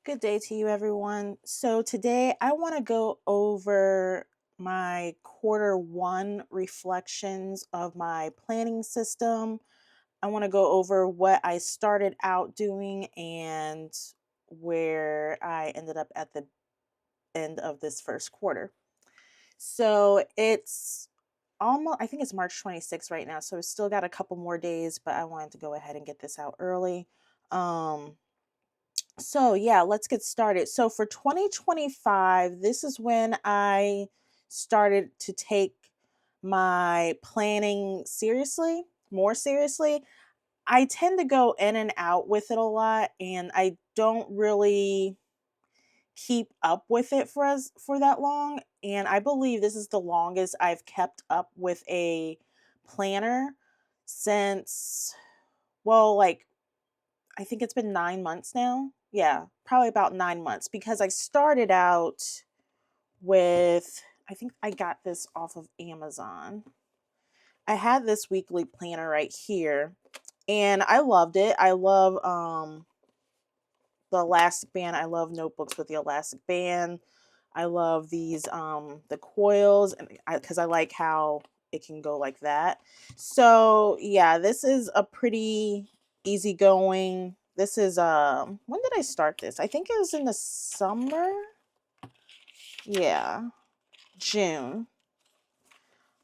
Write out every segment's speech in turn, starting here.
Good day to you, everyone. So, today I want to go over my quarter one reflections of my planning system. I want to go over what I started out doing and where I ended up at the end of this first quarter. So, it's almost, I think it's March 26th right now. So, it's still got a couple more days, but I wanted to go ahead and get this out early. Um, so yeah, let's get started. So for 2025, this is when I started to take my planning seriously, more seriously. I tend to go in and out with it a lot and I don't really keep up with it for that long, and I believe this is the longest I've kept up with a planner since, well, like, I think it's been 9 months now. Yeah, probably about 9 months because I started out with, I think I got this off of Amazon. I had this weekly planner right here and I loved it. I love the elastic band. I love notebooks with the elastic band. I love these the coils, and cuz I like how it can go like that. So, yeah, this is a pretty easygoing. This is when did I start this? I think it was in the summer. Yeah, June.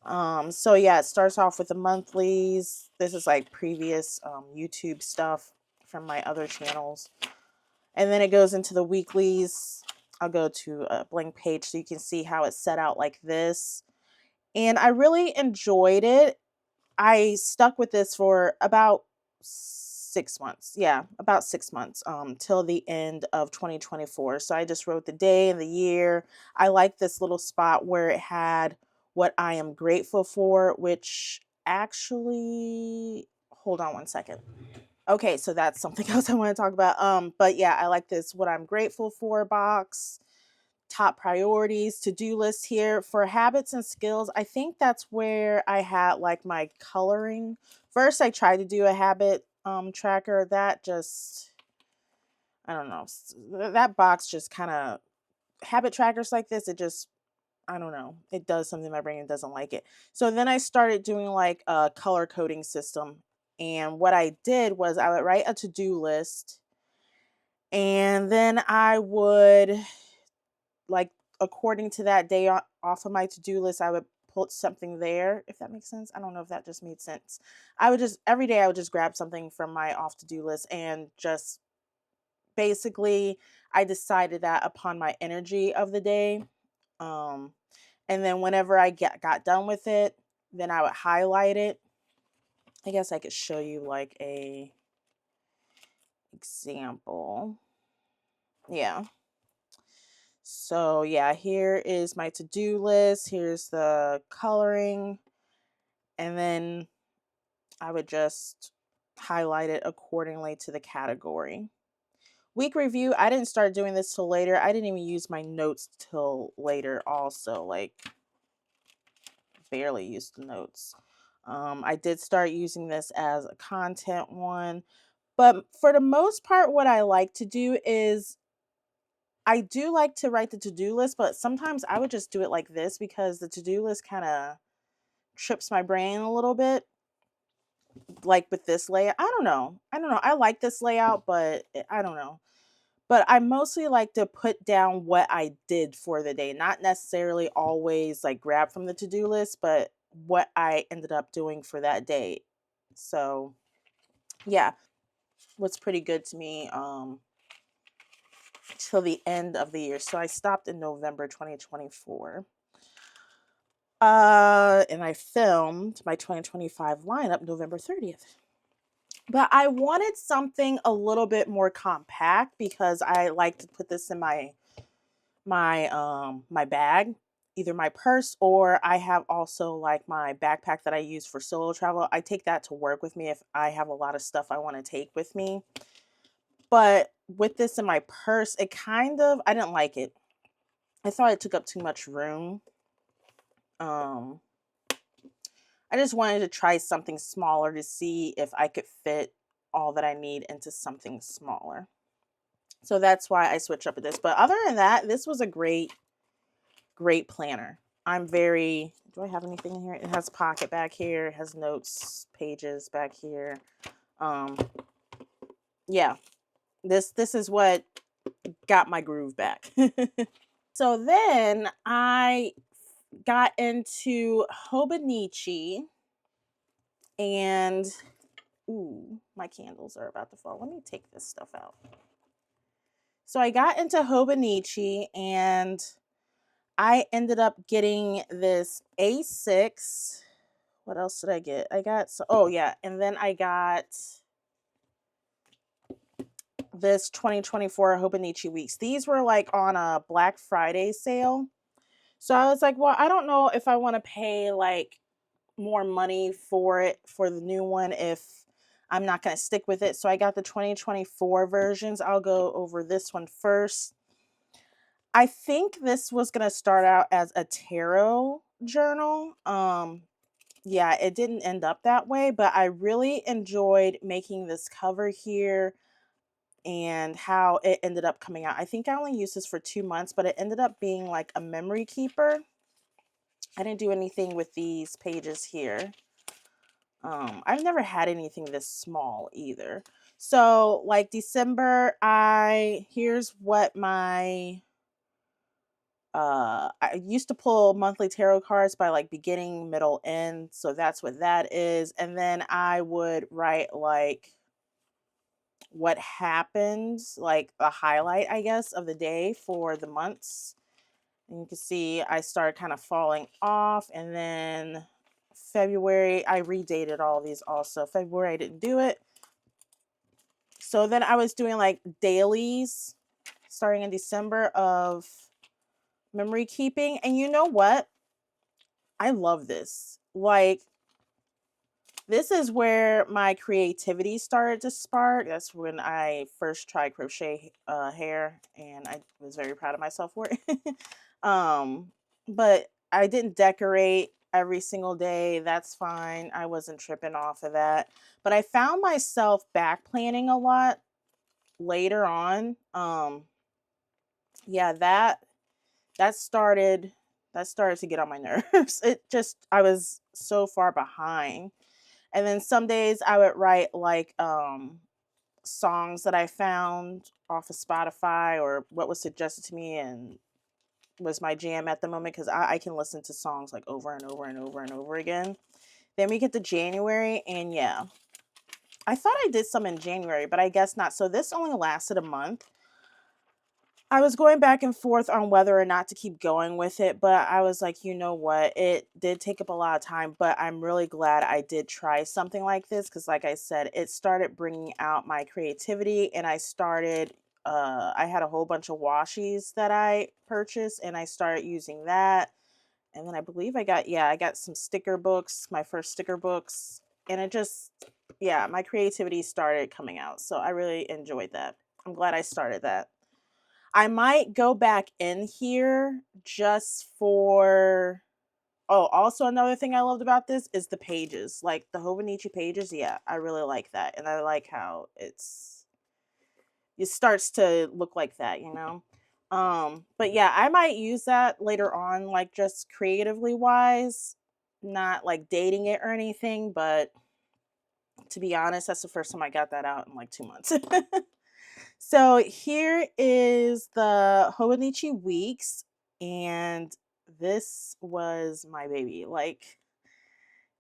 So yeah, it starts off with the monthlies. This is like previous YouTube stuff from my other channels. And then it goes into the weeklies. I'll go to a blank page so you can see how it's set out like this. And I really enjoyed it. I stuck with this for about 6 months. Yeah, about 6 months, till the end of 2024. So I just wrote the day and the year. I like this little spot where it had what I am grateful for, which actually, hold on one second. Okay, so that's something else I want to talk about. But yeah, I like this what I'm grateful for box, top priorities, to-do list here for habits and skills. I think that's where I had like my coloring. First, I tried to do a habit tracker that just, I don't know. That box just kind of, habit trackers like this, it just, I don't know. It does something my brain doesn't like it. So then I started doing like a color coding system. And what I did was I would write a to-do list and then I would, like, according to that day off of my to-do list, I would put something there, if that makes sense. I don't know if that just made sense. I would just, every day I would just grab something from my off to-do list and just basically I decided that upon my energy of the day. Um and then whenever I got done with it, then I would highlight it. I guess I could show you like a example. Yeah. So yeah, here is my to-do list. Here's the coloring. And then I would just highlight it accordingly to the category. Week review, I didn't start doing this till later. I didn't even use my notes till later also. Like, barely used the notes. I did start using this as a content one. But for the most part, what I like to do is I do like to write the to-do list, but sometimes I would just do it like this because the to-do list kind of trips my brain a little bit. Like with this layout, I don't know. I don't know. I like this layout, but I don't know. But I mostly like to put down what I did for the day, not necessarily always like grab from the to-do list, but what I ended up doing for that day. So, yeah, what's pretty good to me till the end of the year. So I stopped in November 2024. And I filmed my 2025 lineup November 30th. But I wanted something a little bit more compact because I like to put this in my bag, either my purse, or I have also like my backpack that I use for solo travel. I take that to work with me if I have a lot of stuff I want to take with me. But with this in my purse, it kind of, I didn't like it. I thought it took up too much room. Um I just wanted to try something smaller to see if I could fit all that I need into something smaller. So that's why I switched up with this. But other than that, this was a great planner. I'm very, do I have anything in here? It has a pocket back here. It has notes, pages back here. Um, yeah, this is what got my groove back. So then I got into Hobonichi, and ooh, my candles are about to fall. Let me take this stuff out. So I got into Hobonichi, and I ended up getting this A6. What else did I get? I got, oh yeah, and then I got this 2024 Hobonichi Weeks. These were like on a Black Friday sale. So I was like, well, I don't know if I want to pay like more money for it for the new one if I'm not going to stick with it. So I got the 2024 versions. I'll go over this one first. I think this was going to start out as a tarot journal. Yeah, it didn't end up that way, but I really enjoyed making this cover here and how it ended up coming out. I think I only used this for 2 months, but it ended up being like a memory keeper. I didn't do anything with these pages here. I've never had anything this small either. So like December, here's what my I used to pull monthly tarot cards by like beginning, middle, end. So that's what that is. And then I would write like what happened, like a highlight, I guess, of the day for the months. And you can see I started kind of falling off. And then February, I redated all these also. February, I didn't do it. So then I was doing like dailies starting in December of memory keeping. And you know what? I love this. Like, this is where my creativity started to spark. That's when I first tried crochet hair, and I was very proud of myself for it. But I didn't decorate every single day. That's fine. I wasn't tripping off of that. But I found myself back planning a lot later on. Yeah, that started to get on my nerves. It just, I was so far behind. And then some days I would write like songs that I found off of Spotify or what was suggested to me and was my jam at the moment, because I can listen to songs like over and over and over and over again. Then we get to January, and yeah, I thought I did some in January, but I guess not. So this only lasted a month. I was going back and forth on whether or not to keep going with it, but I was like, you know what? It did take up a lot of time, but I'm really glad I did try something like this because, like I said, it started bringing out my creativity, and I had a whole bunch of washies that I purchased, and I started using that. And then I believe I got some sticker books, my first sticker books, and it just, yeah, my creativity started coming out. So I really enjoyed that. I'm glad I started that. I might go back in here just for, oh, also another thing I loved about this is the pages. Like the Hobonichi pages, yeah, I really like that. And I like how it starts to look like that, you know? But yeah, I might use that later on, like just creatively wise, not like dating it or anything, but to be honest, that's the first time I got that out in like 2 months. So here is the Hobonichi Weeks, and this was my baby. Like,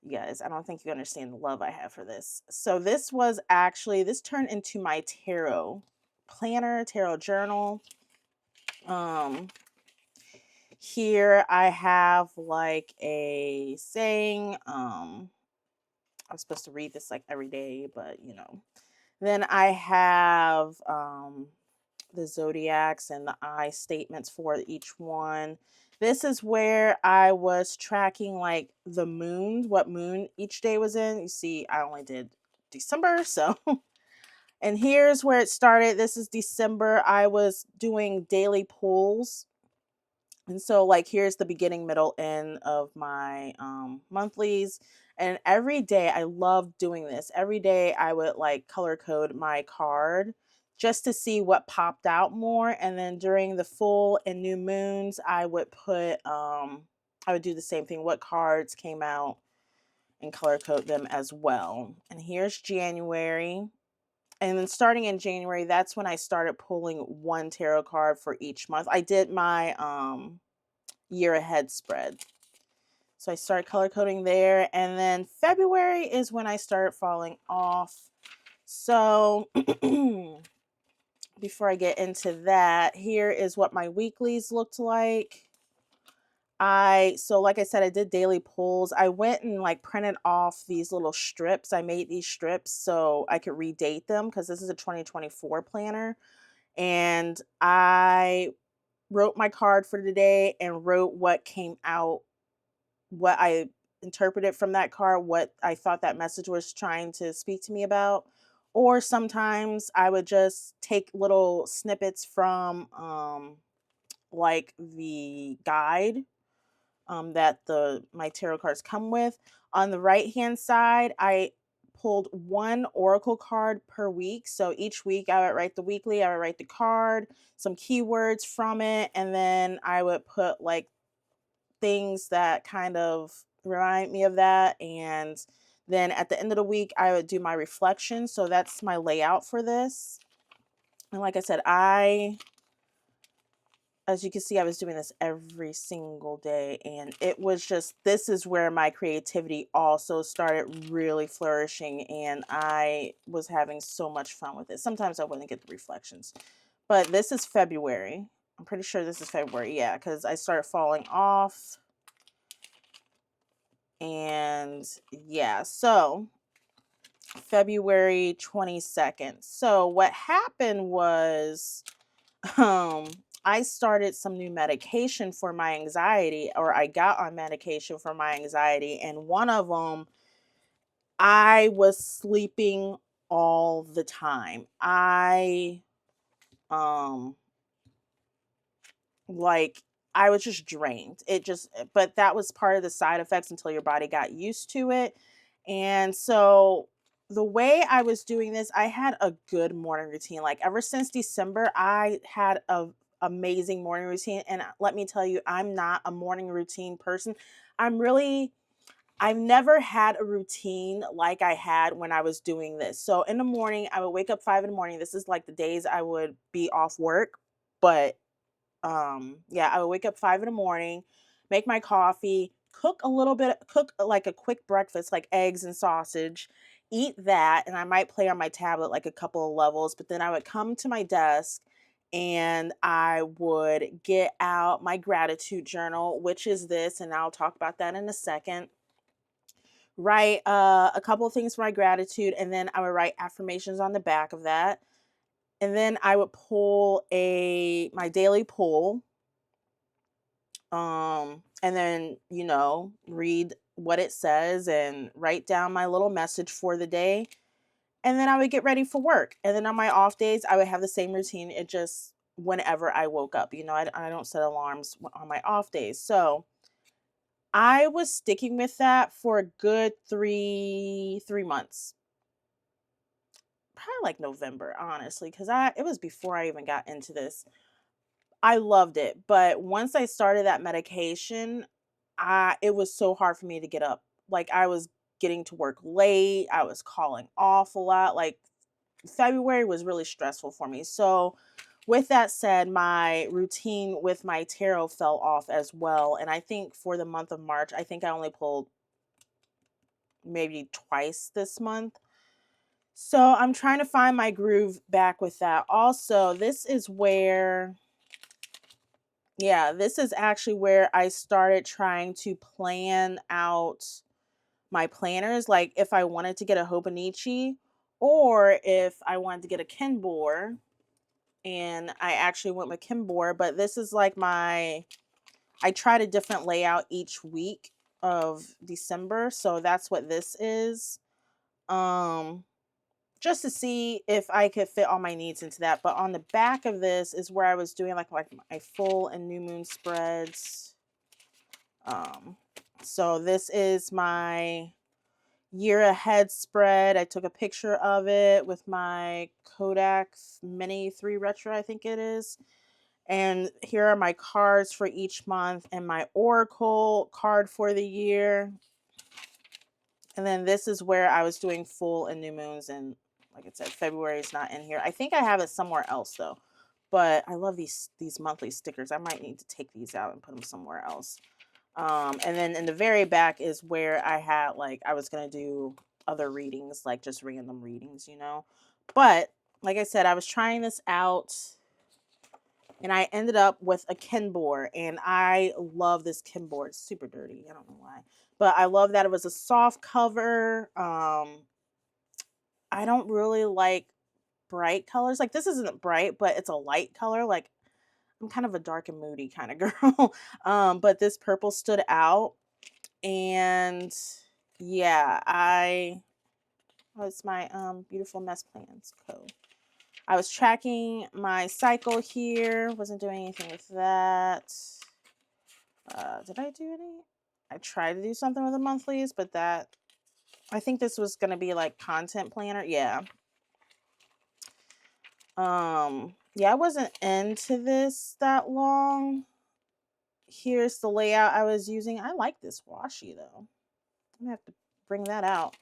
you guys, I don't think you understand the love I have for this. So this turned into my tarot planner, tarot journal. Um, Here I have like a saying. I'm supposed to read this like every day, but you know. Then I have the zodiacs and the I statements for each one. This is where I was tracking like the moon, what moon each day was in. You see, I only did December, so. And here's where it started. This is December. I was doing daily pulls. And so like here's the beginning, middle, end of my monthlies. And every day I loved doing this. Every day I would like color code my card just to see what popped out more. And then during the full and new moons, I would put, I would do the same thing, what cards came out, and color code them as well. And here's January. And then starting in January, that's when I started pulling one tarot card for each month. I did my year ahead spread. So I started color coding there. And then February is when I started falling off. So before I get into that, here is what my weeklies looked like. So like I said, I did daily pulls. I went and like printed off these little strips. I made these strips so I could redate them because this is a 2024 planner. And I wrote my card for today and wrote what came out, what I interpreted from that card, what I thought that message was trying to speak to me about. Or sometimes I would just take little snippets from like the guide that my tarot cards come with. On the right hand side, I pulled one oracle card per week. So each week I would write the weekly, I would write the card, some keywords from it, and then I would put like things that kind of remind me of that. And then at the end of the week, I would do my reflection. So that's my layout for this. And like I said, as you can see, I was doing this every single day, and it was just, this is where my creativity also started really flourishing, and I was having so much fun with it. Sometimes I wouldn't get the reflections, but this is February. I'm pretty sure this is February, yeah, because I started falling off. And yeah, so February 22nd. So what happened was, I started some new medication for my anxiety, or I got on medication for my anxiety, and one of them, I was sleeping all the time. Like, I was just drained. But that was part of the side effects until your body got used to it. And so the way I was doing this, I had a good morning routine. Like ever since December, I had a amazing morning routine. And let me tell you, I'm not a morning routine person. I've never had a routine like I had when I was doing this. So in the morning, I would wake up 5 in the morning. This is like the days I would be off work. But yeah, I would wake up 5 in the morning, make my coffee, cook like a quick breakfast, like eggs and sausage, eat that, and I might play on my tablet like a couple of levels, but then I would come to my desk and I would get out my gratitude journal, which is this, and I'll talk about that in a second. Write a couple of things for my gratitude, and then I would write affirmations on the back of that. And then I would pull my daily pull. And then, read what it says and write down my little message for the day. And then I would get ready for work. And then on my off days, I would have the same routine. It just whenever I woke up, I don't set alarms on my off days. So I was sticking with that for a good three months. Probably like November, honestly, because it was before I even got into this. I loved it, but once I started that medication, it was so hard for me to get up. Like I was getting to work late, I was calling off a lot. Like February was really stressful for me. So with that said, my routine with my tarot fell off as well. And I think for the month of March, I think I only pulled maybe twice this month. So I'm trying to find my groove back with that. Also, this is actually where I started trying to plan out my planners. Like if I wanted to get a Hobonichi or if I wanted to get a Kenbor. And I actually went with Kenbor, but this is like I tried a different layout each week of December. So that's what this is. Just to see if I could fit all my needs into that. But on the back of this is where I was doing like my full and new moon spreads. So this is my year ahead spread. I took a picture of it with my Kodak Mini 3 Retro, I think it is. And here are my cards for each month and my Oracle card for the year. And then this is where I was doing full and new moons. And like I said, February is not in here. I think I have it somewhere else though. But I love these monthly stickers. I might need to take these out and put them somewhere else. And then in the very back is where I had like I was gonna do other readings, like just random readings, you know. But like I said, I was trying this out and I ended up with a Kenbor, and I love this Kenbor. It's super dirty. I don't know why. But I love that it was a soft cover. I don't really like bright colors. Like this isn't bright, but it's a light color. Like I'm kind of a dark and moody kind of girl. But this purple stood out. And yeah, it's my beautiful mess plans code. I was tracking my cycle here. Wasn't doing anything with that. Did I do any? I tried to do something with the monthlies, but I think this was gonna be like content planner. Yeah. Yeah, I wasn't into this that long. Here's the layout I was using. I like this washi though. I'm gonna have to bring that out.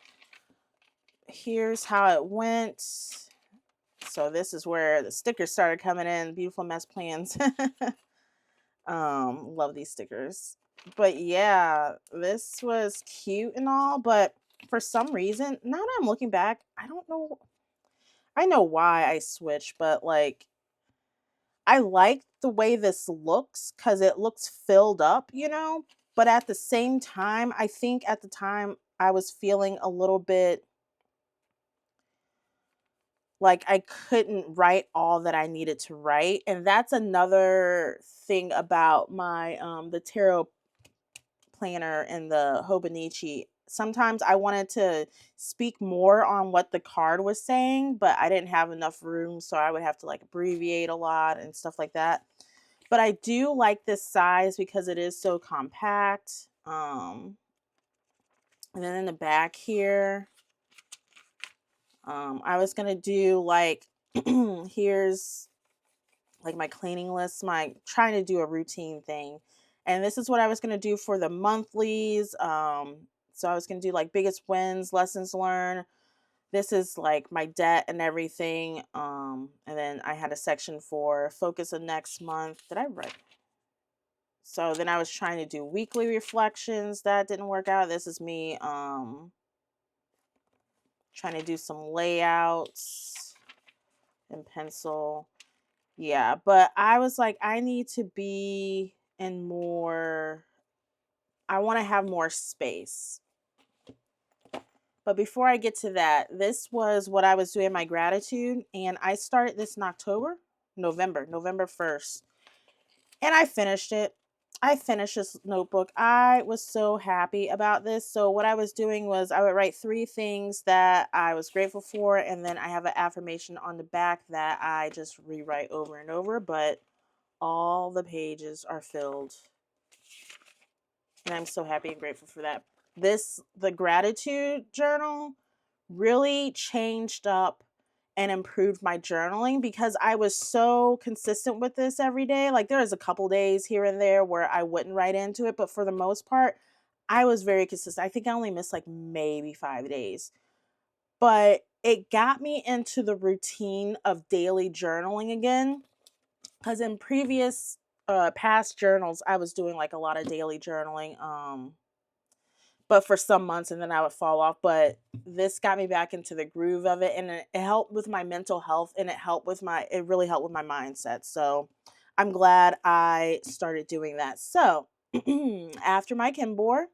Here's how it went. So this is where the stickers started coming in. Beautiful mess plans. Love these stickers. But yeah, this was cute and all, but for some reason, now that I'm looking back, I don't know. I know why I switched, but like I like the way this looks because it looks filled up, you know? But at the same time, I think at the time I was feeling a little bit like I couldn't write all that I needed to write. And that's another thing about my the tarot planner and the Hobonichi. Sometimes I wanted to speak more on what the card was saying, but I didn't have enough room, so I would have to like abbreviate a lot and stuff like that. But I do like this size because it is so compact. And then in the back here, I was gonna do like here's like my cleaning list, my trying to do a routine thing. And this is what I was going to do for the monthlies. So I was going to do like biggest wins, lessons learned. This is like my debt and everything. And then I had a section for focus of next month. Did I write? So then I was trying to do weekly reflections. That didn't work out. This is me trying to do some layouts in pencil. Yeah, but I was like, I need to be in more, I want to have more space. But before I get to that, this was what I was doing my gratitude. And I started this in November 1st. And I finished it. I finished this notebook. I was so happy about this. So what I was doing was I would write 3 things that I was grateful for, and then I have an affirmation on the back that I just rewrite over and over, but all the pages are filled. And I'm so happy and grateful for that. The gratitude journal really changed up and improved my journaling because I was so consistent with this every day. Like there was a couple days here and there where I wouldn't write into it, but for the most part, I was very consistent. I think I only missed like maybe 5 days. But it got me into the routine of daily journaling again. Because in previous past journals, I was doing like a lot of daily journaling. But for some months and then I would fall off. But this got me back into the groove of it, and it helped with my mental health, and it really helped with my mindset. So I'm glad I started doing that. So after my Kenbor,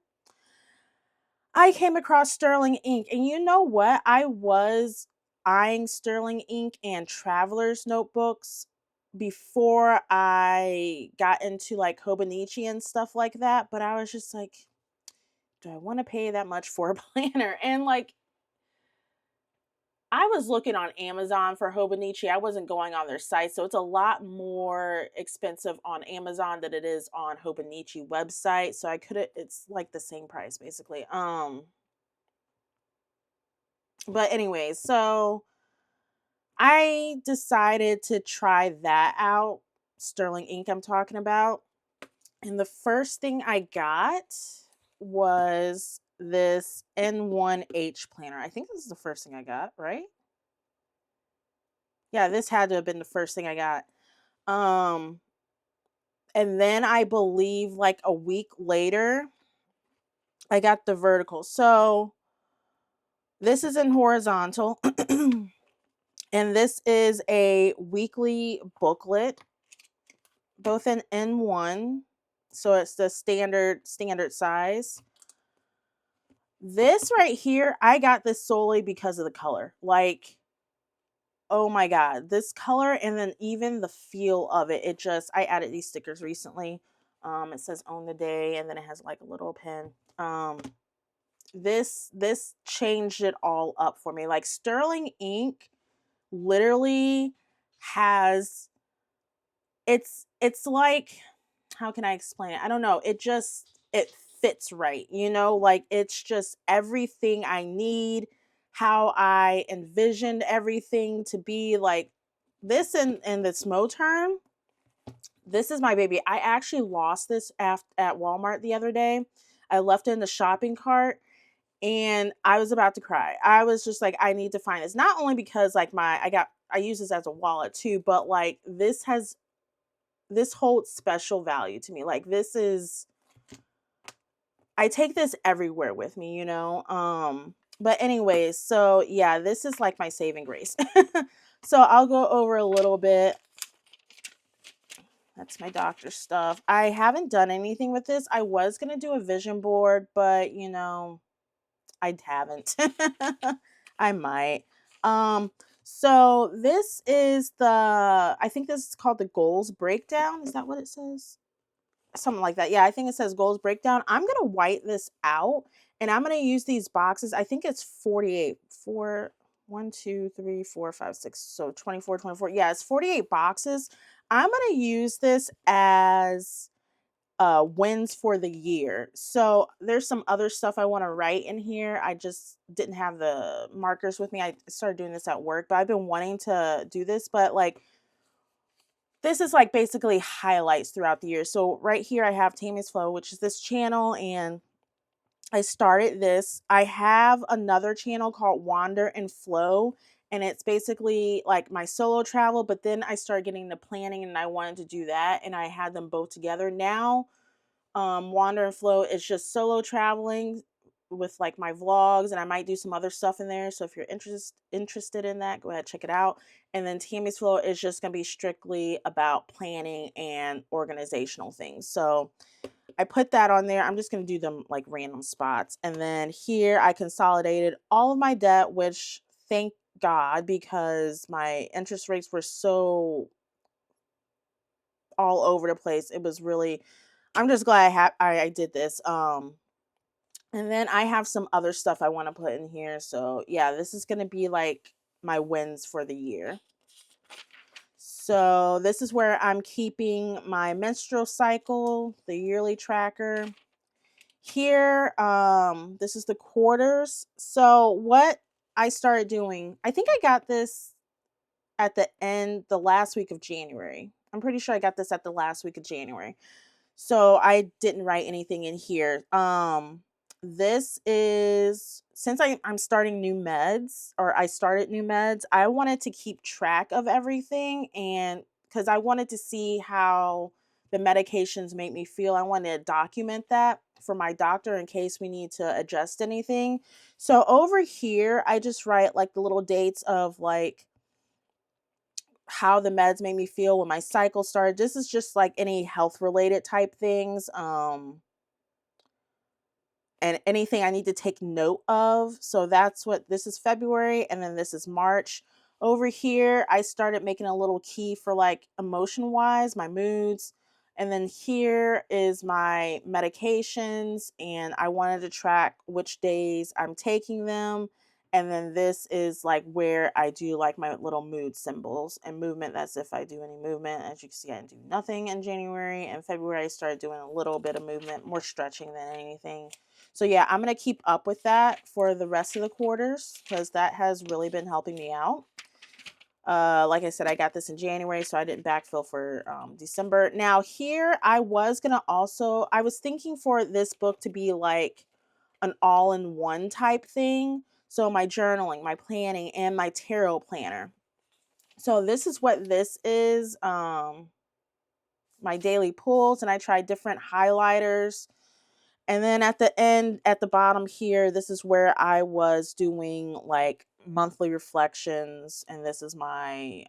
I came across Sterling Ink. And you know what? I was eyeing Sterling Ink and Traveler's Notebooks before I got into like Hobonichi and stuff like that. But I was just like, do I want to pay that much for a planner? And like, I was looking on Amazon for Hobonichi. I wasn't going on their site. So it's a lot more expensive on Amazon than it is on Hobonichi website. So it's like the same price basically. But anyways, so I decided to try that out. Sterling ink I'm talking about. And the first thing I got was this N1H planner. I think this is the first thing I got, right? Yeah, this had to have been the first thing I got. Um and then I believe like a week later, I got the vertical. So this is in horizontal. And this is a weekly booklet, both in N1. So it's the standard size. This right here, I got this solely because of the color. Like, oh my god, this color and then even the feel of it. It just, I added these stickers recently. It says own the day, and then it has like a little pen. This changed it all up for me. Like Sterling ink literally has, it's like, how can I explain it? I don't know. It fits right, you know? Like it's just everything I need, how I envisioned everything to be. Like this in this Mo term, this is my baby. I actually lost this at Walmart the other day. I left it in the shopping cart and I was about to cry. I was just like, I need to find this. Not only because like I use this as a wallet too, but like this holds special value to me. Like this is, I take this everywhere with me, you know. But anyways, so yeah, this is like my saving grace. So I'll go over a little bit. That's my doctor stuff. I haven't done anything with this. I was going to do a vision board, but you know, I haven't. I might. Um so this is I think this is called the goals breakdown. Is that what it says? Something like that. Yeah, I think it says goals breakdown. I'm going to white this out and I'm going to use these boxes. I think it's 48 for 1, 2, 3, 4, 5, 6. So 24, 24. Yeah, it's 48 boxes. I'm going to use this as wins for the year. So there's some other stuff I want to write in here. I just didn't have the markers with me. I started doing this at work, but I've been wanting to do this, but like this is like basically highlights throughout the year. So right here I have Tammy's Flow, which is this channel, and I started this. I have another channel called Wander and Flow, and it's basically like my solo travel, but then I started getting into planning and I wanted to do that, and I had them both together. Now Wander and Flow is just solo traveling with like my vlogs, and I might do some other stuff in there. So if you're interested in that, go ahead, check it out. And then Tammy's Flow is just going to be strictly about planning and organizational things. So I put that on there. I'm just going to do them like random spots. And then here I consolidated all of my debt, which thank God, because my interest rates were so all over the place. It was really, I'm just glad I did this. And then I have some other stuff I want to put in here. So yeah, this is going to be like my wins for the year. So this is where I'm keeping my menstrual cycle, the yearly tracker. Here, this is the quarters. So what I started doing, I think I got this at the last week of January. I'm pretty sure I got this at the last week of January. So I didn't write anything in here. This is, since I'm starting new meds, or I started new meds, I wanted to keep track of everything, and because I wanted to see how the medications make me feel. I wanted to document that for my doctor in case we need to adjust anything. So over here, I just write like the little dates of like how the meds made me feel when my cycle started. This is just like any health related type things. And anything I need to take note of. So that's what this is, February, and then this is March. Over here, I started making a little key for like emotion wise, my moods. And then here is my medications, and I wanted to track which days I'm taking them. And then this is like where I do like my little mood symbols and movement. That's if I do any movement. As you can see, I didn't do nothing in January. And February, I started doing a little bit of movement, more stretching than anything. So yeah, I'm going to keep up with that for the rest of the quarters because that has really been helping me out. Like I said, I got this in January, so I didn't backfill for December. Now here, I was thinking for this book to be like an all-in-one type thing. So my journaling, my planning, and my tarot planner. So this is what this is. My daily pulls, and I tried different highlighters. And then at the end, at the bottom here, this is where I was doing like monthly reflections, and this is my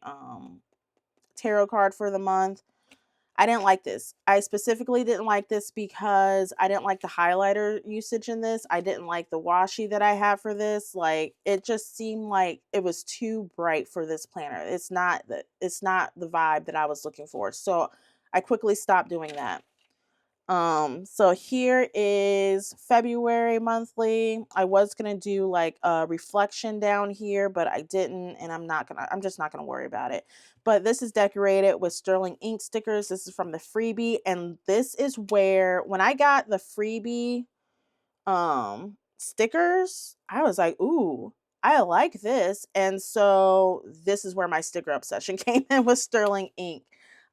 tarot card for the month. I didn't like this. I specifically didn't like this because I didn't like the highlighter usage in this. I didn't like the washi that I have for this. Like, it just seemed like it was too bright for this planner. It's not the vibe that I was looking for. So I quickly stopped doing that. So here is February monthly. I was gonna do like a reflection down here, but I didn't, and I'm just not gonna worry about it. But this is decorated with sterling ink stickers. This is from the freebie, and this is where when I got the freebie stickers, I was like, ooh, I like this. And so this is where my sticker obsession came in with sterling ink.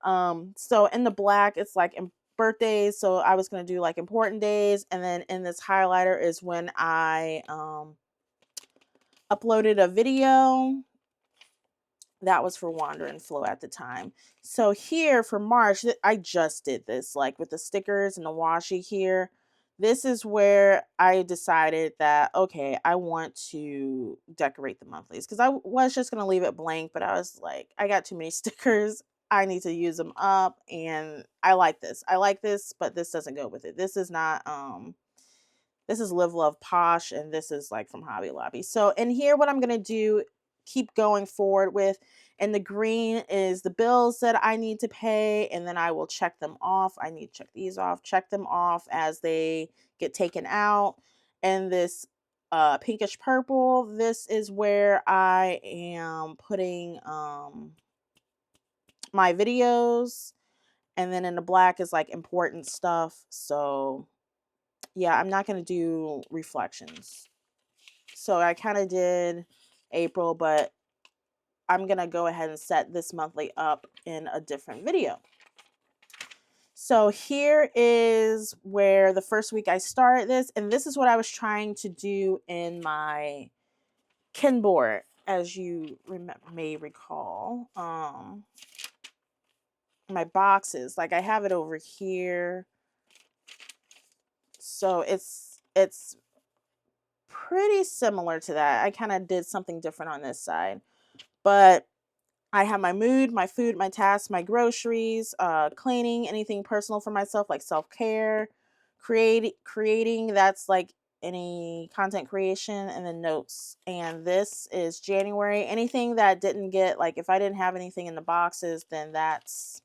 So in the black, it's like in birthdays. So I was going to do like important days. And then in this highlighter is when I uploaded a video that was for Wander and Flow at the time. So here for March, I just did this like with the stickers and the washi here. This is where I decided that, okay, I want to decorate the monthlies because I was just going to leave it blank, but I was like, I got too many stickers. I need to use them up, and I like this. I like this, but this doesn't go with it. This is not, this is Live Love Posh, and this is like from Hobby Lobby. So in here, what I'm going to do, keep going forward with, and the green is the bills that I need to pay, and then I will check them off. I need to check these off, check them off as they get taken out. And this pinkish purple, this is where I am putting my videos. And then in the black is like important stuff. So yeah, I'm not going to do reflections. So I kind of did April, but I'm going to go ahead and set this monthly up in a different video. So here is where the first week I started this, and this is what I was trying to do in my Kinboard, as you may recall. My boxes, like I have it over here. So it's pretty similar to that. I kind of did something different on this side, but I have my mood, my food, my tasks, my groceries, cleaning, anything personal for myself like self-care, creating, that's like any content creation, and then notes. And this is January. Anything that didn't get, like if I didn't have anything in the boxes, then that's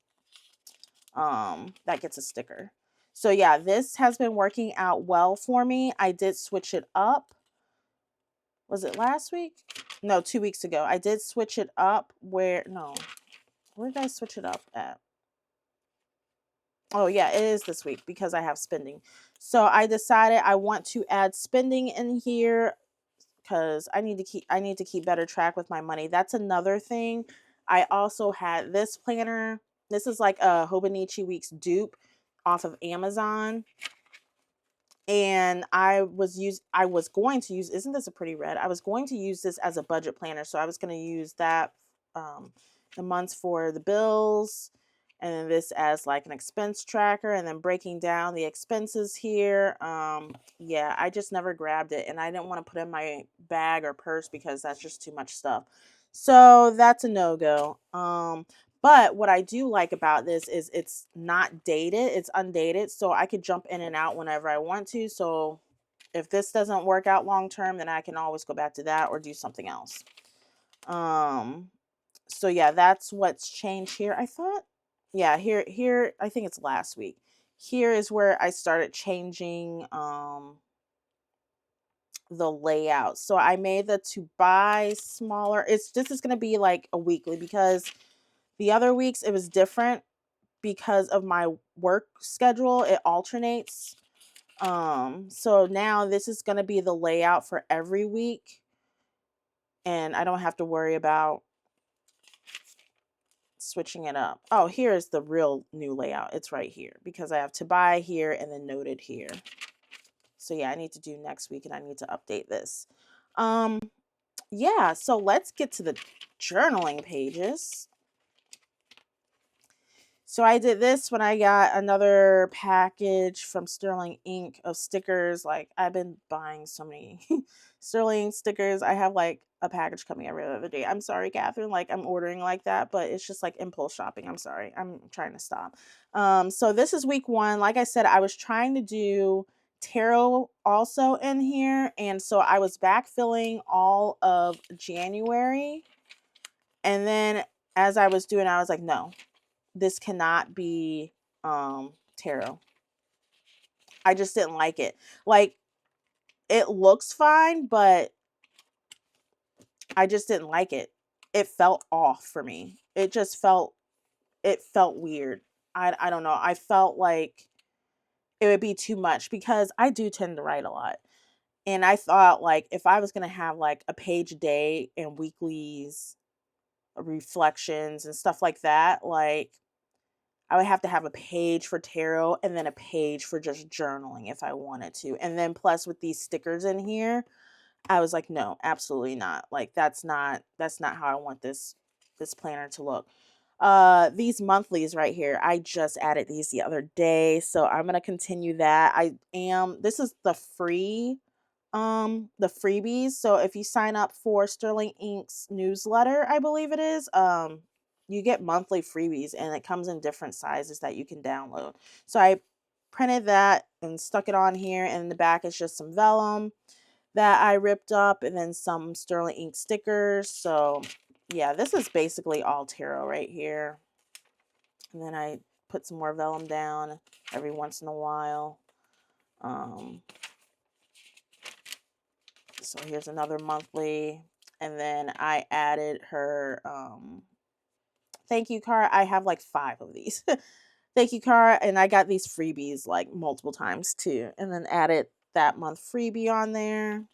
that gets a sticker. So yeah, this has been working out well for me. I did switch it up. Was it last week? No, 2 weeks ago. I did switch it up where did I switch it up at? Oh yeah, it is this week because I have spending. So I decided I want to add spending in here because I need to keep better track with my money. That's another thing. I also had this planner. This is like a Hobonichi Weeks dupe off of Amazon. And I was going to use, isn't this a pretty red? I was going to use this as a budget planner. So I was going to use that, the months for the bills, and then this as like an expense tracker, and then breaking down the expenses here. Yeah, I just never grabbed it, and I didn't want to put in my bag or purse because that's just too much stuff. So that's a no-go. But what I do like about this is it's not dated, it's undated, so I could jump in and out whenever I want to. So if this doesn't work out long term, then I can always go back to that or do something else. So yeah, that's what's changed here. I thought, yeah, here I think it's last week. Here is where I started changing the layout. So I made the to buy smaller. This is going to be like a weekly because the other weeks it was different because of my work schedule. It alternates. So now this is going to be the layout for every week, and I don't have to worry about switching it up. Oh, here's the real new layout. It's right here because I have to buy here and then noted here. So yeah, I need to do next week and I need to update this. Yeah, so let's get to the journaling pages. So I did this when I got another package from Sterling Ink of stickers. Like, I've been buying so many Sterling stickers. I have like a package coming every other day. I'm sorry, Catherine. Like, I'm ordering like that, but it's just like impulse shopping. I'm sorry. I'm trying to stop. So this is week 1. Like I said, I was trying to do tarot also in here. And so I was backfilling all of January. And then as I was doing, I was like, no, this cannot be tarot. I just didn't like it. Like, it looks fine, but I just didn't like it. It felt off for me. It felt weird. I don't know. I felt like it would be too much because I do tend to write a lot. And I thought, like, if I was going to have like a page a day and weeklies, reflections and stuff like that, like, I would have to have a page for tarot and then a page for just journaling if I wanted to. And then plus with these stickers in here, I was like, no, absolutely not. Like, that's not how I want this planner to look. These monthlies right here, I just added these the other day, so I'm going to continue that. This is the freebies. So if you sign up for Sterling Ink's newsletter, I believe it is, you get monthly freebies and it comes in different sizes that you can download. So I printed that and stuck it on here, and in the back is just some vellum that I ripped up and then some Sterling Ink stickers. So yeah, this is basically all tarot right here. And then I put some more vellum down every once in a while. So here's another monthly. And then I added her thank you card. I have like 5 of these. Thank you card. And I got these freebies like multiple times too. And then added that month freebie on there.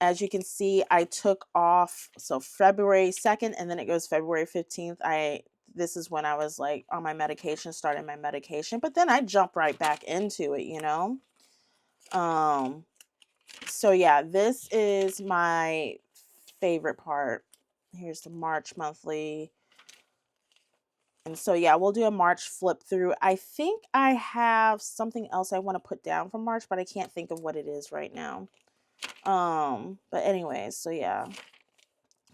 As you can see, I took off, so February 2nd, and then it goes February 15th. This is when I was like on my medication, starting my medication, but then I jump right back into it, you know? So yeah, this is my favorite part. Here's the March monthly. And so yeah, we'll do a March flip through. I think I have something else I want to put down for March, but I can't think of what it is right now. But anyways, so yeah.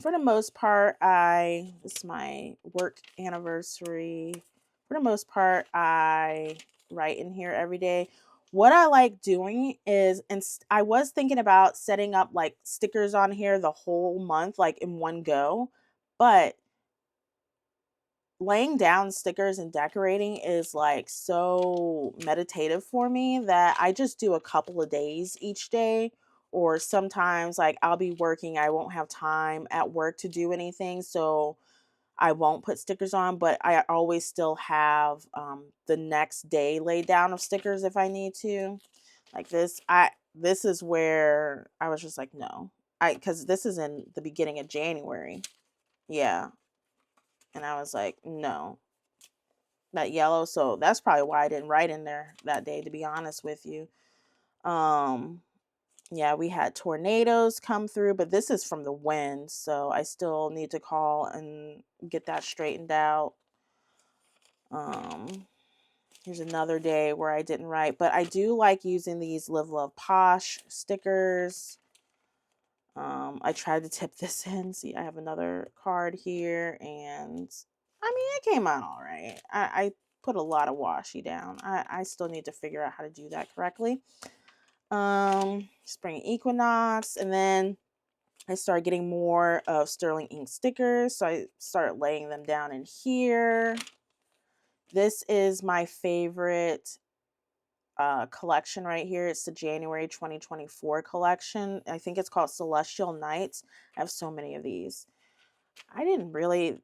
For the most part, this is my work anniversary. For the most part, I write in here every day. What I like doing is, and I was thinking about setting up like stickers on here the whole month, like in one go, but laying down stickers and decorating is like so meditative for me that I just do a couple of days each day. Or sometimes like I'll be working, I won't have time at work to do anything, so I won't put stickers on, but I always still have the next day laid down of stickers if I need to. Like this is where I was just like, no. Because this is in the beginning of January. Yeah. And I was like, no, that yellow. So that's probably why I didn't write in there that day, to be honest with you. Yeah, we had tornadoes come through, but this is from the wind, so I still need to call and get that straightened out. Here's another day where I didn't write, but I do like using these Live Love Posh stickers. I tried to tip this in. See, I have another card here, and I mean, it came out all right. I put a lot of washi down. I still need to figure out how to do that correctly. Spring equinox, and then I started getting more of Sterling Ink stickers, so I started laying them down in here. This is my favorite collection right here. It's the January 2024 collection. I think it's called Celestial Nights. I have so many of these. I didn't really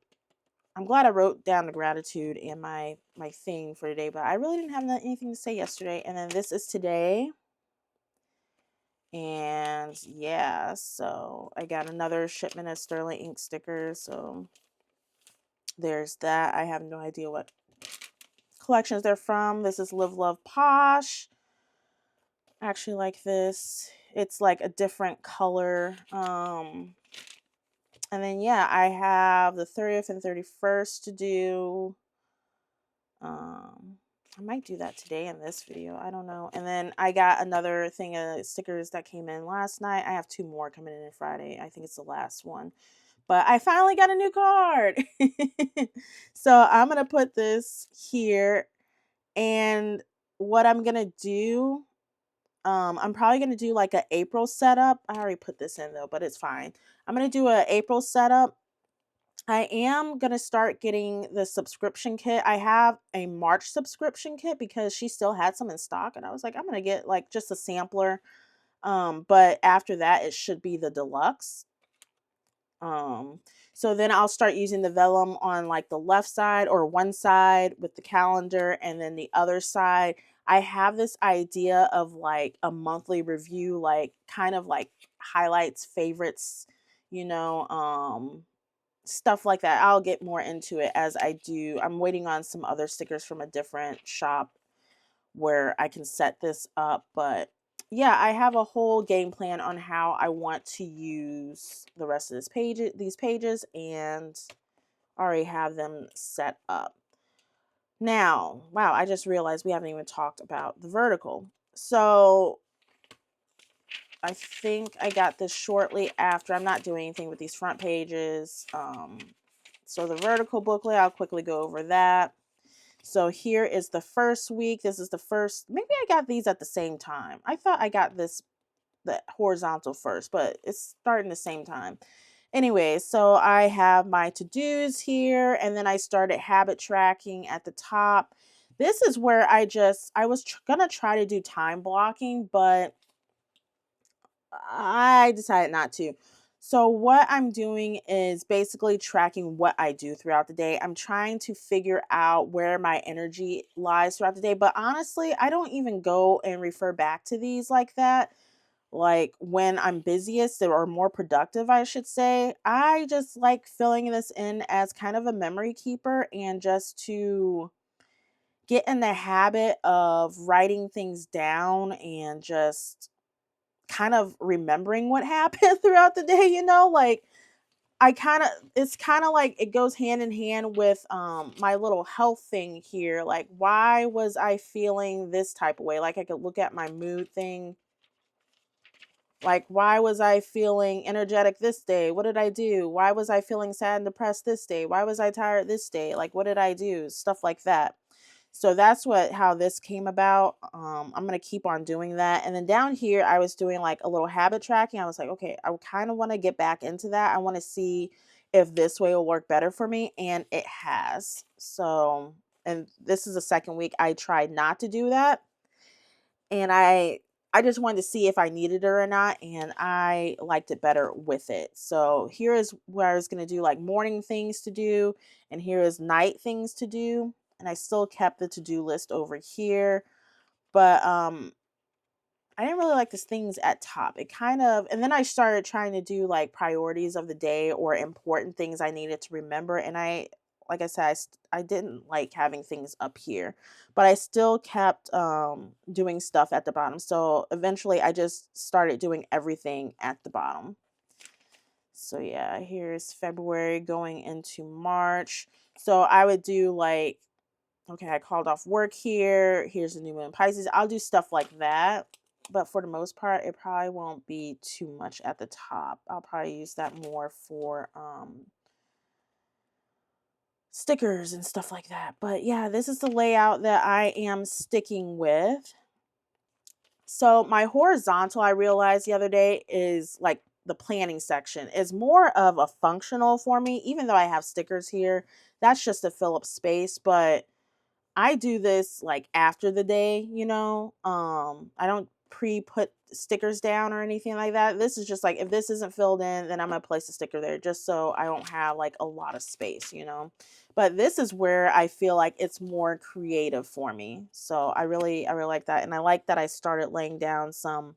I'm glad I wrote down the gratitude and my thing for today, but I really didn't have anything to say yesterday. And then this is today. And yeah, so I got another shipment of Sterling ink stickers. So there's that. I have no idea what collections they're from. This is Live Love Posh. I actually like this. It's like a different color. And then yeah, I have the 30th and 31st to do. I might do that today in this video. I don't know. And then I got another thing of stickers that came in last night. I have 2 more coming in Friday. I think it's the last one. But I finally got a new card. So I'm going to put this here. And what I'm going to do, I'm probably going to do like an April setup. I already put this in though, but it's fine. I'm going to do an April setup. I am going to start getting the subscription kit. I have a March subscription kit because she still had some in stock. And I was like, I'm going to get like just a sampler. But after that, it should be the deluxe. So then I'll start using the vellum on like the left side or one side with the calendar, and then the other side. I have this idea of like a monthly review, like kind of like highlights, favorites, stuff like that. I'll get more into it as I do. I'm waiting on some other stickers from a different shop where I can set this up, but yeah, I have a whole game plan on how I want to use the rest of these pages, and already have them set up. Now, wow, I just realized we haven't even talked about the vertical. So I think I got this shortly after. I'm not doing anything with these front pages. So the vertical booklet, I'll quickly go over that. So here is the first week. This is the first, maybe I got these at the same time. I thought I got the horizontal first, but it's starting the same time. Anyway, so I have my to-dos here, and then I started habit tracking at the top. This is where I was gonna try to do time blocking, but I decided not to. So what I'm doing is basically tracking what I do throughout the day. I'm trying to figure out where my energy lies throughout the day. But honestly, I don't even go and refer back to these like that. Like when I'm busiest or more productive, I should say. I just like filling this in as kind of a memory keeper, and just to get in the habit of writing things down and just kind of remembering what happened throughout the day, like it's kind of like it goes hand in hand with my little health thing here. Like, why was I feeling this type of way? Like, I could look at my mood thing. Like, why was I feeling energetic this day? What did I do? Why was I feeling sad and depressed this day? Why was I tired this day? Like, what did I do? Stuff like that. So that's how this came about. I'm going to keep on doing that. And then down here, I was doing like a little habit tracking. I was like, okay, I kind of want to get back into that. I want to see if this way will work better for me. And it has. So, and this is the second week I tried not to do that. And I just wanted to see if I needed it or not, and I liked it better with it. So here is where I was going to do like morning things to do, and here is night things to do. And I still kept the to-do list over here, but I didn't really like these things at top. It kind of, and then I started trying to do like priorities of the day or important things I needed to remember. And like I said, I didn't like having things up here, but I still kept doing stuff at the bottom. So eventually I just started doing everything at the bottom. So yeah, here's February going into March. So I would do like, okay, I called off work here. Here's the new moon Pisces. I'll do stuff like that. But for the most part, it probably won't be too much at the top. I'll probably use that more for stickers and stuff like that. But yeah, this is the layout that I am sticking with. So my horizontal, I realized the other day, is like the planning section is more of a functional for me, even though I have stickers here. That's just to fill up space, but I do this like after the day, I don't pre-put stickers down or anything like that. This is just like, if this isn't filled in, then I'm gonna place a sticker there just so I don't have like a lot of space, you know. But this is where I feel like it's more creative for me. So I really like that. And I like that I started laying down some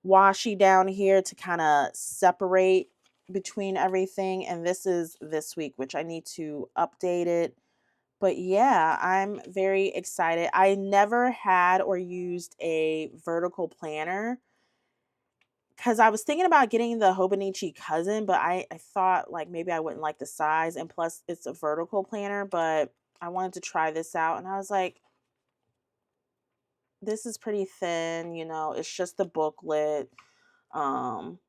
washi down here to kind of separate between everything. And this is this week, which I need to update it. But yeah, I'm very excited. I never had or used a vertical planner because I was thinking about getting the Hobonichi Cousin, but I thought like maybe I wouldn't like the size. And plus, it's a vertical planner, but I wanted to try this out. And I was like, this is pretty thin, you know, it's just the booklet. Um,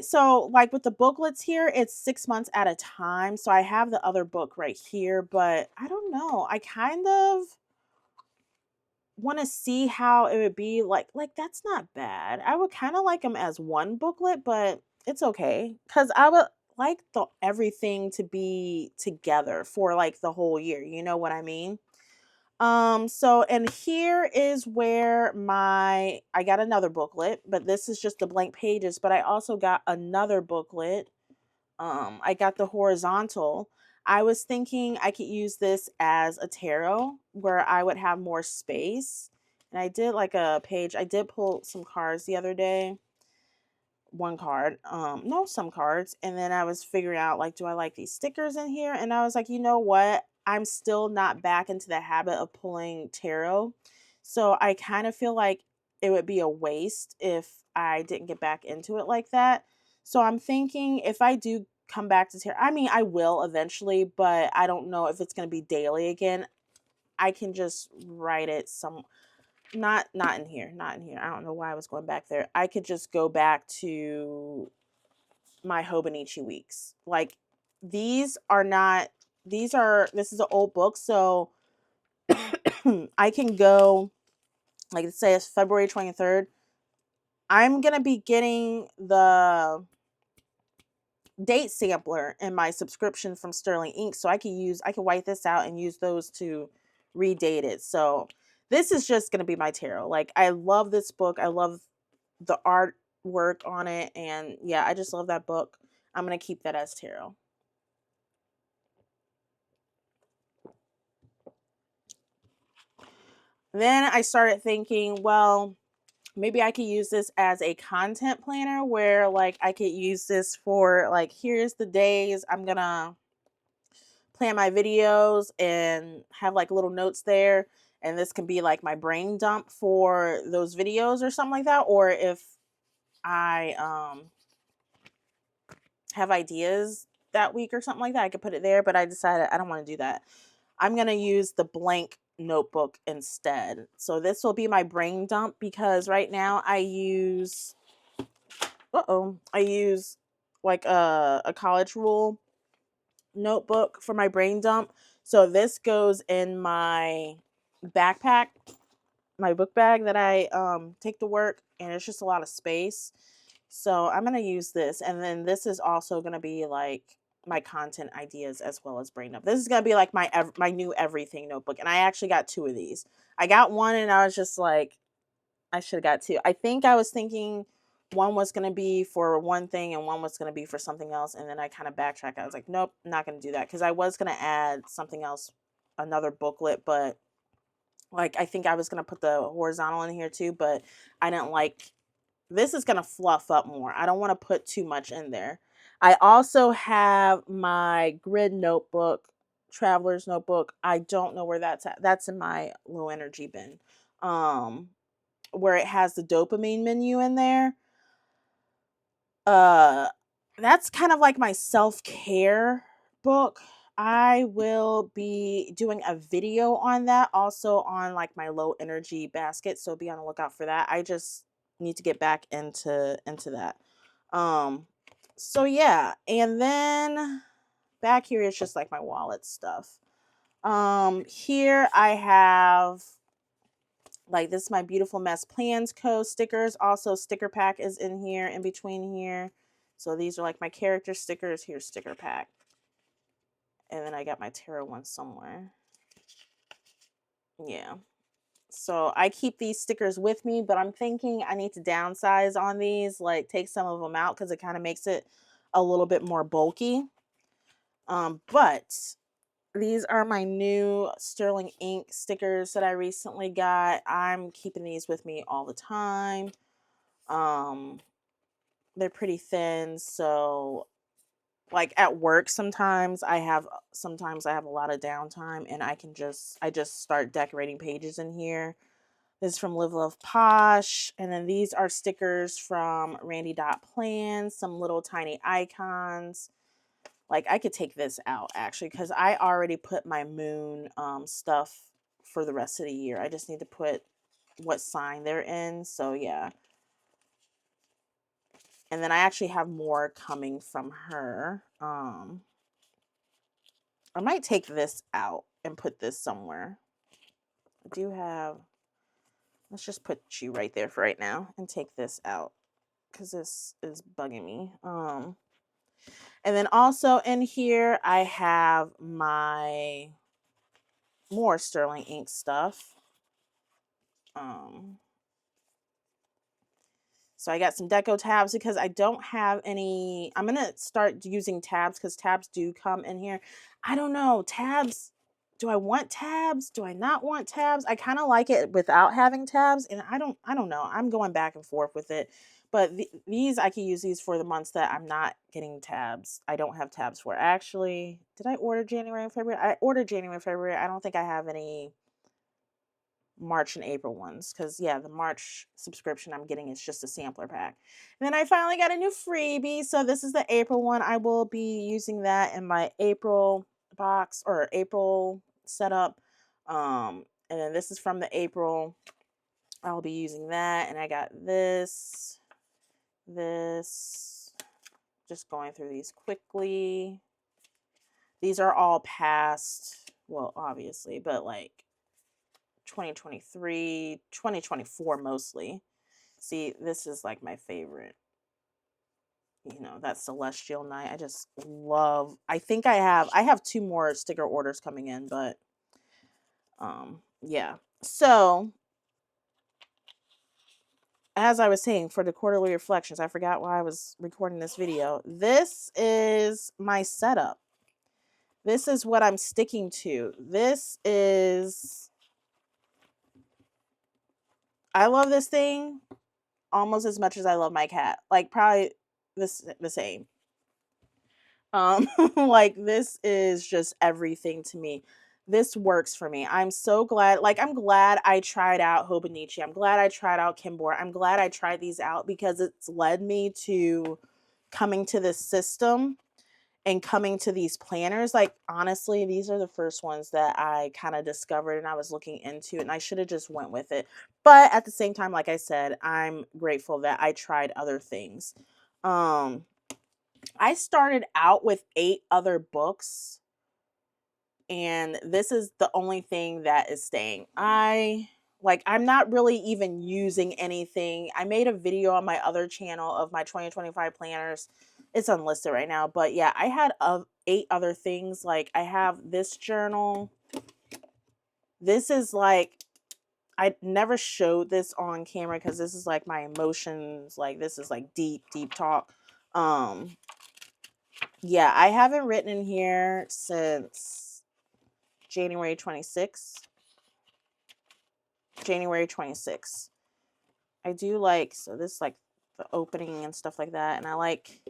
so like with the booklets here, it's 6 months at a time. So I have the other book right here, but I don't know. I kind of want to see how it would be like that's not bad. I would kind of like them as one booklet, but it's okay cuz I would like the everything to be together for like the whole year. You know what I mean? So and here is where I got another booklet, but this is just the blank pages, but I also got another booklet. I got the horizontal. I was thinking I could use this as a tarot where I would have more space. And I did like a page. I did pull some cards the other day. One card. No, some cards. And then I was figuring out like, do I like these stickers in here? And I was like, you know what? I'm still not back into the habit of pulling tarot. So I kind of feel like it would be a waste if I didn't get back into it like that. So I'm thinking if I do come back to tarot, I mean, I will eventually, but I don't know if it's going to be daily again. I can just write it some not in here, not in here. I don't know why I was going back there. I could just go back to my Hobonichi weeks. Like these are not this is an old book, so I can go like let's say it's February 23rd. I'm gonna be getting the date sampler in my subscription from Sterling Ink, so I can white this out and use those to redate it. So this is just gonna be my tarot. Like I love this book. I love the artwork on it, and yeah, I just love that book. I'm gonna keep that as tarot. Then I started thinking, well, maybe I could use this as a content planner where like I could use this for like here's the days I'm gonna plan my videos and have like little notes there, and this can be like my brain dump for those videos or something like that. Or if I have ideas that week or something like that, I could put it there, but I decided I don't want to do that. I'm going to use the blank notebook instead. So this will be my brain dump because right now I use I use like a college rule notebook for my brain dump. So this goes in my backpack, my book bag that I take to work, and it's just a lot of space. So I'm gonna use this, and then this is also gonna be like my content ideas as well as brain dump. This is gonna be like my new everything notebook, and I actually got two of these. I got one, and I was just like, I should have got two. I think I was thinking one was going to be for one thing and one was going to be for something else. And then I kind of backtracked. I was like, nope, not going to do that. Because I was going to add something else, another booklet. But like, I think I was going to put the horizontal in here too. But I didn't like, this is going to fluff up more. I don't want to put too much in there. I also have my grid notebook, traveler's notebook. I don't know where that's at. That's in my low energy bin. Where it has the dopamine menu in there. Uh that's kind of like my self-care book. I will be doing a video on that also on like my low energy basket, so be on the lookout for that. I just need to get back into that. Um so yeah, and then back here it's just like my wallet stuff. Here I have like this is my Beautiful Mess Plans Co. stickers. Also, sticker pack is in here, in between here. So these are like my character stickers. Here's sticker pack. And then I got my tarot one somewhere. Yeah. So I keep these stickers with me, but I'm thinking I need to downsize on these, like take some of them out because it kind of makes it a little bit more bulky. But these are my new Sterling ink stickers that I recently got. I'm keeping these with me all the time. They're pretty thin, so like at work sometimes I have a lot of downtime and I just start decorating pages in here. This is from Live Love Posh, and then these are stickers from Randy Dot Plans, some little tiny icons. Like I could take this out actually because I already put my moon stuff for the rest of the year. I just need to put what sign they're in. So yeah. And then I actually have more coming from her. I might take this out and put this somewhere. I do have, let's just put you right there for right now and take this out because this is bugging me. And then also in here, I have my more Sterling ink stuff. So I got some deco tabs because I don't have any. I'm going to start using tabs because tabs do come in here. I don't know. Tabs. Do I want tabs? Do I not want tabs? I kind of like it without having tabs, and I don't know. I'm going back and forth with it. But these, I can use these for the months that I'm not getting tabs. I don't have tabs for. Actually, did I order January and February? I ordered January and February. I don't think I have any March and April ones because yeah, the March subscription I'm getting is just a sampler pack. And then I finally got a new freebie, so this is the April one. I will be using that in my April box or April setup. And then this is from the April. I'll be using that, and I got this, just going through these quickly. These are all past, well, obviously, but like 2023, 2024 mostly. See, this is like my favorite. You know, that Celestial Night. I just love. I think I have 2 more sticker orders coming in, but yeah. So, as I was saying for the quarterly reflections, I forgot why I was recording this video. This is my setup. This is what I'm sticking to. This is, I love this thing almost as much as I love my cat. Like probably the same. Like this is just everything to me. This works for me. I'm so glad. Like I'm glad I tried out Hobonichi. I'm glad I tried out Kimbora. I'm glad I tried these out because it's led me to coming to this system and coming to these planners. Like honestly, these are the first ones that I kind of discovered and I was looking into, and I should have just went with it. But at the same time, like I said, I'm grateful that I tried other things. I started out with 8 other books, and this is the only thing that is staying. I'm not really even using anything. I made a video on my other channel of my 2025 planners. It's unlisted right now, but yeah, I had 8 other things. Like I have this journal. This is like, I never showed this on camera because this is like my emotions. Like this is like deep talk. Yeah, I haven't written in here since January 26th. January 26th. I do like, so this is like the opening and stuff like that, and I like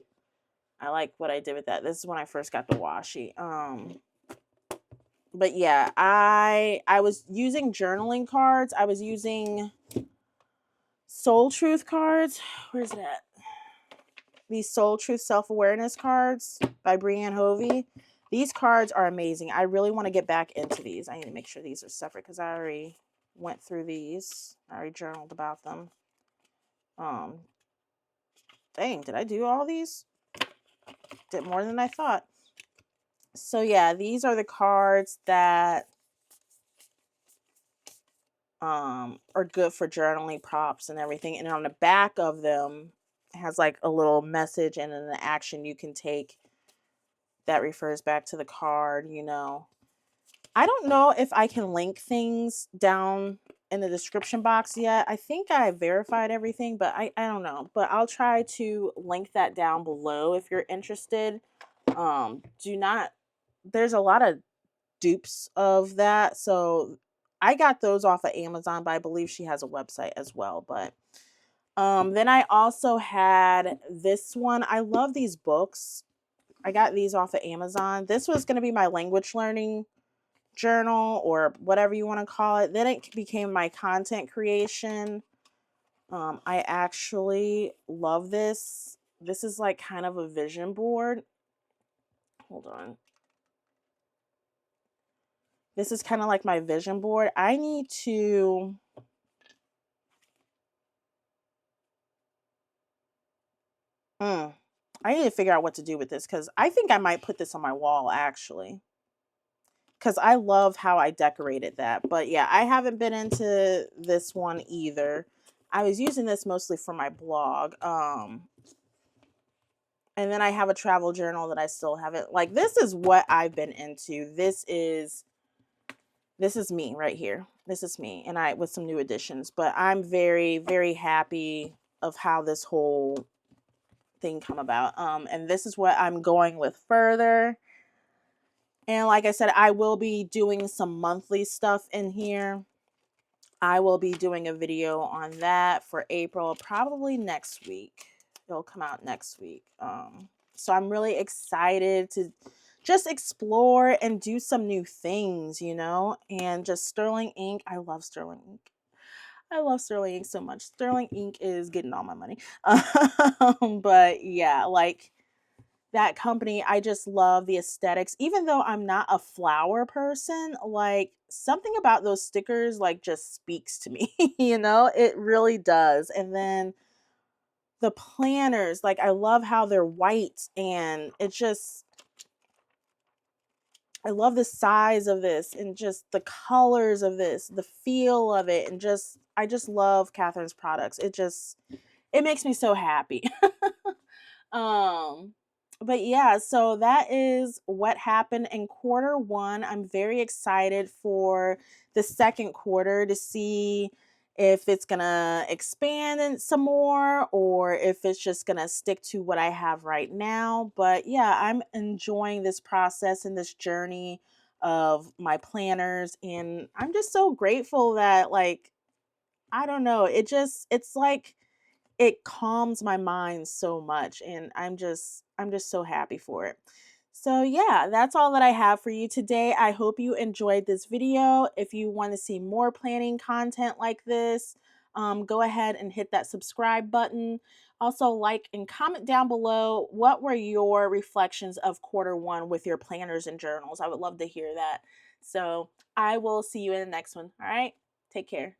what I did with that. This is when I first got the washi. But yeah, I was using journaling cards. I was using Soul Truth cards. Where's it at? These Soul Truth Self-Awareness cards by Brianne Hovey. These cards are amazing. I really want to get back into these. I need to make sure these are separate because I already went through these. I already journaled about them. Dang, did I do all these? Did more than I thought. So yeah, these are the cards that are good for journaling prompts and everything. And on the back of them has like a little message and an action you can take that refers back to the card, you know. I don't know if I can link things down in the description box yet. I think I verified everything, but I don't know. But I'll try to link that down below if you're interested. Do not, there's a lot of dupes of that. So I got those off of Amazon, but I believe she has a website as well. But then I also had this one. I love these books. I got these off of Amazon. This was going to be my language learning journal or whatever you want to call it. Then it became my content creation. I actually love this. This is like kind of a vision board. Hold on. This is kind of like my vision board. I need to I need to figure out what to do with this because I think I might put this on my wall actually. Because I love how I decorated that. But yeah, I haven't been into this one either. I was using this mostly for my blog. And then I have a travel journal that I still haven't. Like, this is what I've been into. This is me right here. This is me, and I with some new additions. But I'm very, very happy of how this whole thing come about. And this is what I'm going with further. And like I said, I will be doing some monthly stuff in here. I will be doing a video on that for April, probably next week. It'll come out next week. So I'm really excited to just explore and do some new things, you know, and just Sterling Ink. I love Sterling Ink. I love Sterling Ink so much. Sterling Ink is getting all my money. But yeah, like that company, I just love the aesthetics. Even though I'm not a flower person, like something about those stickers like just speaks to me, you know? It really does. And then the planners, like I love how they're white and it just I love the size of this and just the colors of this, the feel of it, and just I just love Catherine's products. It makes me so happy. um but yeah, so that is what happened in quarter one. I'm very excited for the second quarter to see if it's gonna expand some more or if it's just gonna stick to what I have right now. But yeah, I'm enjoying this process and this journey of my planners, and I'm just so grateful that, like, I don't know, it's like it calms my mind so much, and I'm just so happy for it. So yeah, that's all that I have for you today. I hope you enjoyed this video. If you want to see more planning content like this, go ahead and hit that subscribe button. Also, like and comment down below what were your reflections of quarter one with your planners and journals. I would love to hear that. So I will see you in the next one. All right, take care.